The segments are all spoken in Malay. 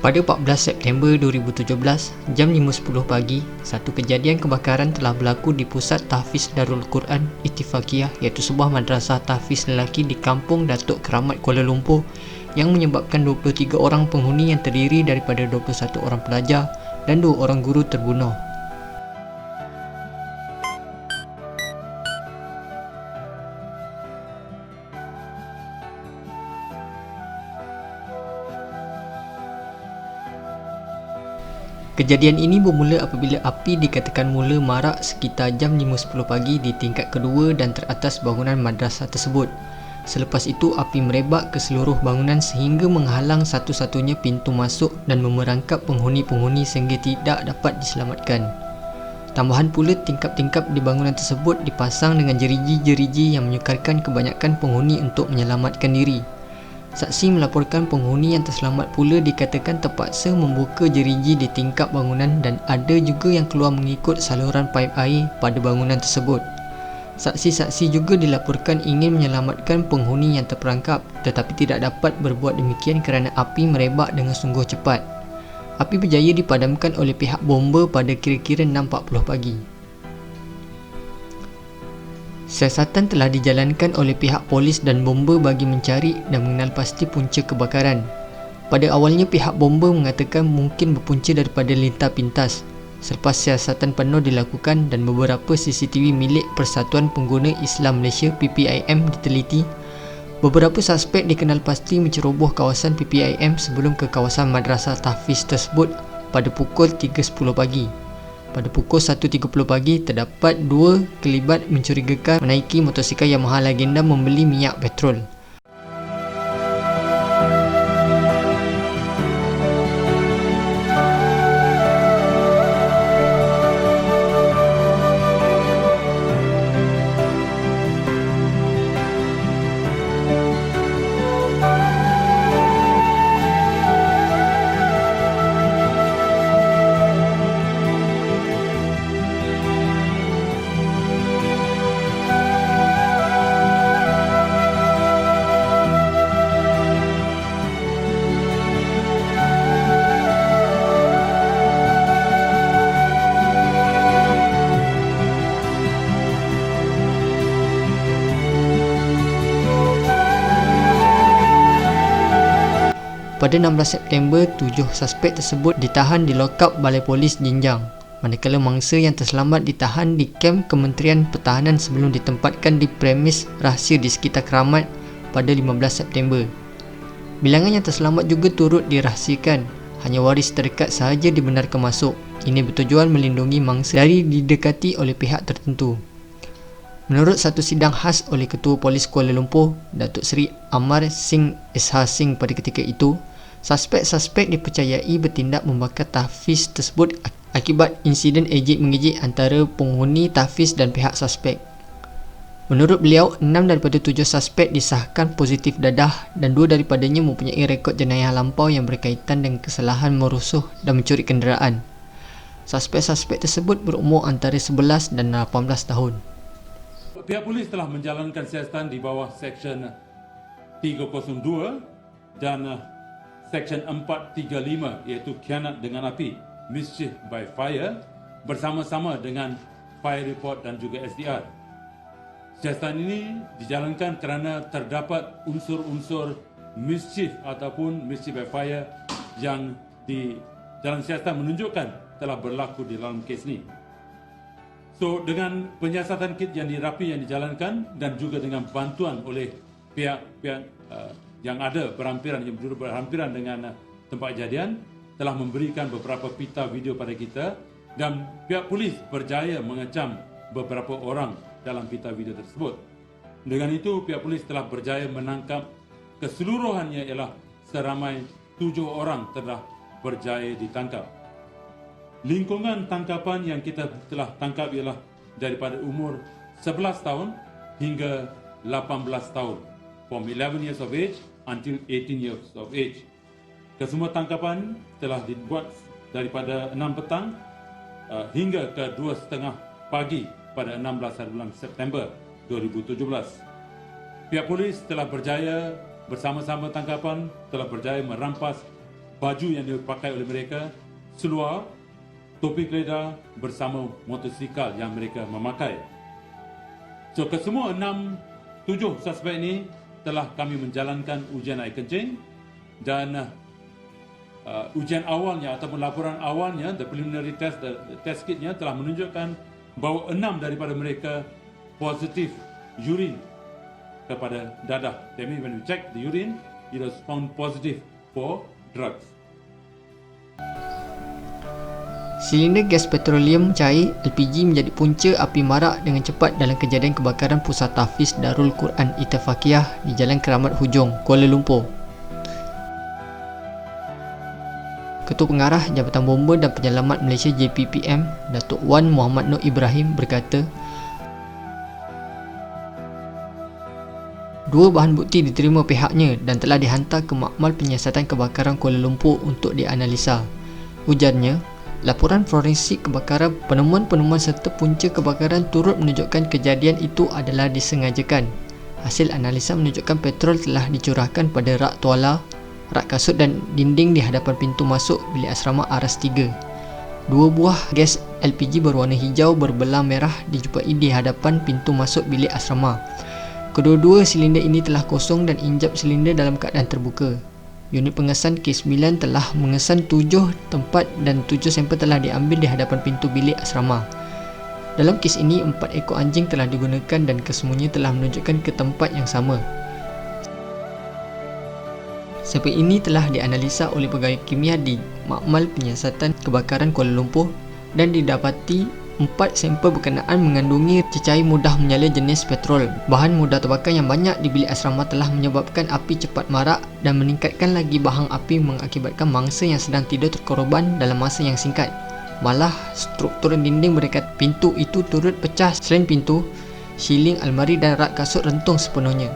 Pada 14 September 2017, jam 5.10 pagi, satu kejadian kebakaran telah berlaku di Pusat Tahfiz Darul Quran Ittifaqiyah, iaitu sebuah madrasah tahfiz lelaki di Kampung Datuk Keramat, Kuala Lumpur, yang menyebabkan 23 orang penghuni yang terdiri daripada 21 orang pelajar dan 2 orang guru terbunuh. Kejadian ini bermula apabila api dikatakan mula marak sekitar jam 5.10 pagi di tingkat kedua dan teratas bangunan madrasah tersebut. Selepas itu, api merebak ke seluruh bangunan sehingga menghalang satu-satunya pintu masuk dan memerangkap penghuni-penghuni sehingga tidak dapat diselamatkan. Tambahan pula, tingkap-tingkap di bangunan tersebut dipasang dengan jeriji-jeriji yang menyukarkan kebanyakan penghuni untuk menyelamatkan diri. Saksi melaporkan penghuni yang terselamat pula dikatakan terpaksa membuka jeriji di tingkap bangunan dan ada juga yang keluar mengikut saluran paip air pada bangunan tersebut. Saksi-saksi juga dilaporkan ingin menyelamatkan penghuni yang terperangkap tetapi tidak dapat berbuat demikian kerana api merebak dengan sungguh cepat. Api berjaya dipadamkan oleh pihak bomba pada kira-kira 6.40 pagi. Siasatan telah dijalankan oleh pihak polis dan bomba bagi mencari dan mengenal pasti punca kebakaran. Pada awalnya, pihak bomba mengatakan mungkin berpunca daripada lintar pintas. Selepas siasatan penuh dilakukan dan beberapa CCTV milik Persatuan Pengguna Islam Malaysia PPIM diteliti, beberapa suspek dikenal pasti menceroboh kawasan PPIM sebelum ke kawasan madrasah tahfiz tersebut pada pukul 3.10 pagi. Pada pukul 1.30 pagi, terdapat 2 kelibat mencurigakan menaiki motosikal Yamaha Legenda membeli minyak petrol. Pada 16 September, 7 suspek tersebut ditahan di lokap Balai Polis Jinjang, manakala mangsa yang terselamat ditahan di kem Kementerian Pertahanan sebelum ditempatkan di premis rahsia di sekitar Keramat pada 15 September. Bilangan yang terselamat juga turut dirahsiakan, hanya waris terdekat sahaja dibenarkan masuk. Ini bertujuan melindungi mangsa dari didekati oleh pihak tertentu. Menurut satu sidang khas oleh Ketua Polis Kuala Lumpur, Datuk Seri Amar Singh Ishar Singh pada ketika itu, suspek-suspek dipercayai bertindak membakar tahfiz tersebut akibat insiden ejek-mengejek antara penghuni tahfiz dan pihak suspek. Menurut beliau, 6 daripada 7 suspek disahkan positif dadah dan 2 daripadanya mempunyai rekod jenayah lampau yang berkaitan dengan kesalahan merusuh dan mencuri kenderaan. Suspek-suspek tersebut berumur antara 11 dan 18 tahun. Pihak polis telah menjalankan siasatan di bawah Seksyen 302 dan Seksyen 435 iaitu khianat dengan api, mischief by fire, bersama-sama dengan fire report dan juga SDR. Siasatan ini dijalankan kerana terdapat unsur-unsur mischief ataupun mischief by fire yang di dalam siasatan menunjukkan telah berlaku di dalam kes ini. So, dengan penyiasatan kit yang dirapi yang dijalankan dan juga dengan bantuan oleh pihak-pihak yang ada berhampiran, yang berhampiran dengan tempat kejadian, telah memberikan beberapa pita video pada kita dan pihak polis berjaya mengecam beberapa orang dalam pita video tersebut. Dengan itu, pihak polis telah berjaya menangkap keseluruhannya ialah seramai 7 orang telah berjaya ditangkap. Lingkungan tangkapan yang kita telah tangkap ialah daripada umur 11 tahun hingga 18 tahun. From 11 years of age until 18 years of age. Kesemua tangkapan telah dibuat daripada 6 petang hingga ke 2.30 pagi pada 16 hari bulan September 2017. Pihak polis telah berjaya bersama-sama tangkapan telah berjaya merampas baju yang dipakai oleh mereka, seluar, topi keledar bersama motosikal yang mereka memakai. So, kesemua 7 suspek ini telah kami menjalankan ujian air kencing dan ujian awalnya ataupun laporan awalnya, the preliminary test kitnya telah menunjukkan bahawa 6 daripada mereka positif urine kepada dadah. That means when we check the urine, it was found positive for drugs. Silinder gas petroleum cair LPG menjadi punca api marak dengan cepat dalam kejadian kebakaran Pusat Tahfiz Darul Quran Ittifaqiyah di Jalan Keramat Hujung, Kuala Lumpur. Ketua Pengarah Jabatan Bomba dan Penyelamat Malaysia JPPM, Datuk Wan Muhammad Nur Ibrahim berkata, 2 bahan bukti diterima pihaknya dan telah dihantar ke Makmal Penyiasatan Kebakaran Kuala Lumpur untuk dianalisa. Ujarnya, laporan forensik kebakaran, penemuan-penemuan serta punca kebakaran turut menunjukkan kejadian itu adalah disengajakan. Hasil analisa menunjukkan petrol telah dicurahkan pada rak tuala, rak kasut dan dinding di hadapan pintu masuk bilik asrama Aras 3. 2 buah gas LPG berwarna hijau berbelah merah dijumpai di hadapan pintu masuk bilik asrama. Kedua-dua silinder ini telah kosong dan injap silinder dalam keadaan terbuka. Unit pengesan K9 telah mengesan 7 tempat dan 7 sampel telah diambil di hadapan pintu bilik asrama. Dalam kes ini, 4 ekor anjing telah digunakan dan kesemuanya telah menunjukkan ke tempat yang sama. Sampel ini telah dianalisa oleh pegawai kimia di Makmal Penyiasatan Kebakaran Kuala Lumpur dan didapati 4 sampel berkenaan mengandungi cecair mudah menyala jenis petrol. Bahan mudah terbakar yang banyak di bilik asrama telah menyebabkan api cepat marak dan meningkatkan lagi bahang api mengakibatkan mangsa yang sedang tidur terkorban dalam masa yang singkat. Malah, struktur dinding berdekat pintu itu turut pecah. Selain pintu, siling, almari dan rak kasut rentung sepenuhnya.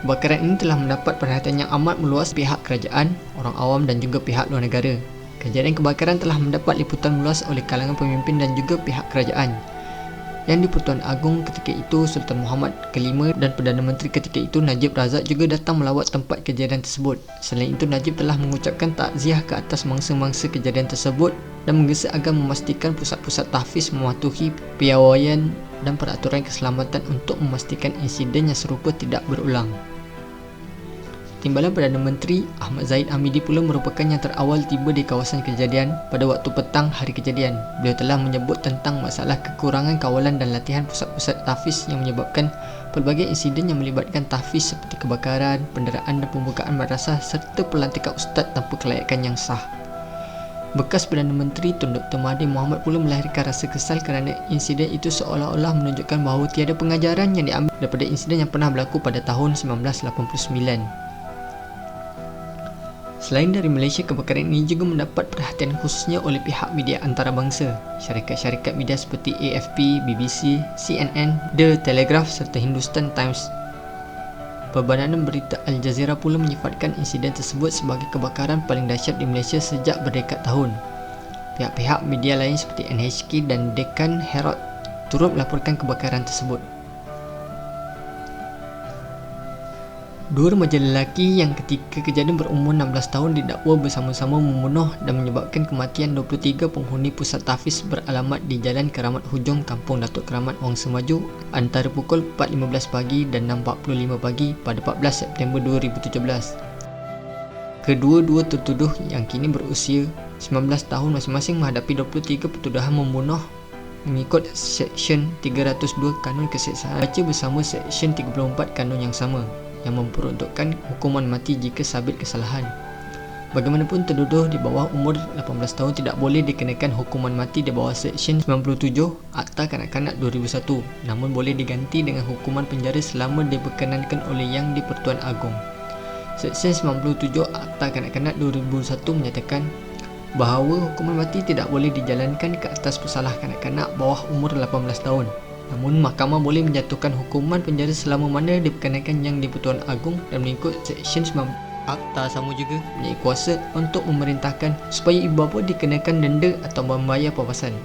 Kebakaran ini telah mendapat perhatian yang amat meluas pihak kerajaan, orang awam dan juga pihak luar negara. Kejadian kebakaran telah mendapat liputan meluas oleh kalangan pemimpin dan juga pihak kerajaan. Yang di-Pertuan Agong ketika itu Sultan Muhammad V dan Perdana Menteri ketika itu Najib Razak juga datang melawat tempat kejadian tersebut. Selain itu, Najib telah mengucapkan takziah ke atas mangsa-mangsa kejadian tersebut dan menggesa agar memastikan pusat-pusat tahfiz mematuhi piawaian dan peraturan keselamatan untuk memastikan insiden yang serupa tidak berulang. Timbalan Perdana Menteri Ahmad Zahid Hamidi pula merupakan yang terawal tiba di kawasan kejadian pada waktu petang hari kejadian. Beliau telah menyebut tentang masalah kekurangan kawalan dan latihan pusat-pusat tahfiz yang menyebabkan pelbagai insiden yang melibatkan tahfiz seperti kebakaran, penderaan dan pembukaan madrasah serta pelantikan ustaz tanpa kelayakan yang sah. Bekas Perdana Menteri Tun Dr. Mahathir Mohamad pula melahirkan rasa kesal kerana insiden itu seolah-olah menunjukkan bahawa tiada pengajaran yang diambil daripada insiden yang pernah berlaku pada tahun 1989. Selain dari Malaysia, kebakaran ini juga mendapat perhatian khususnya oleh pihak media antarabangsa. Syarikat-syarikat media seperti AFP, BBC, CNN, The Telegraph serta Hindustan Times. Perbadanan berita Al Jazeera pula menyifatkan insiden tersebut sebagai kebakaran paling dahsyat di Malaysia sejak berdekad tahun. Pihak-pihak media lain seperti NHK dan Deccan Herald turut melaporkan kebakaran tersebut. 2 remaja lelaki yang ketika kejadian berumur 16 tahun didakwa bersama-sama membunuh dan menyebabkan kematian 23 penghuni pusat tahfiz beralamat di Jalan Keramat Hujung, Kampung Datuk Keramat, Wangsa Maju antara pukul 4.15 pagi dan 6.45 pagi pada 14 September 2017. Kedua-dua tertuduh yang kini berusia 19 tahun masing-masing menghadapi 23 pertuduhan membunuh mengikut Seksyen 302 Kanun Keseksaan baca bersama Seksyen 34 Kanun yang sama, yang memperuntukkan hukuman mati jika sabit kesalahan. Bagaimanapun, tertuduh di bawah umur 18 tahun tidak boleh dikenakan hukuman mati di bawah Seksyen 97 Akta Kanak-Kanak 2001, namun boleh diganti dengan hukuman penjara selama diperkenankan oleh Yang di-Pertuan Agong. Seksyen 97 Akta Kanak-Kanak 2001 menyatakan bahawa hukuman mati tidak boleh dijalankan ke atas pesalah kanak-kanak bawah umur 18 tahun. Namun, mahkamah boleh menjatuhkan hukuman penjara selama mana diperkenankan Yang di-Pertuan Agong dan mengikut Seksyen 9 Akta sama juga mempunyai kuasa untuk memerintahkan supaya ibu bapa dikenakan denda atau membayar pawasan.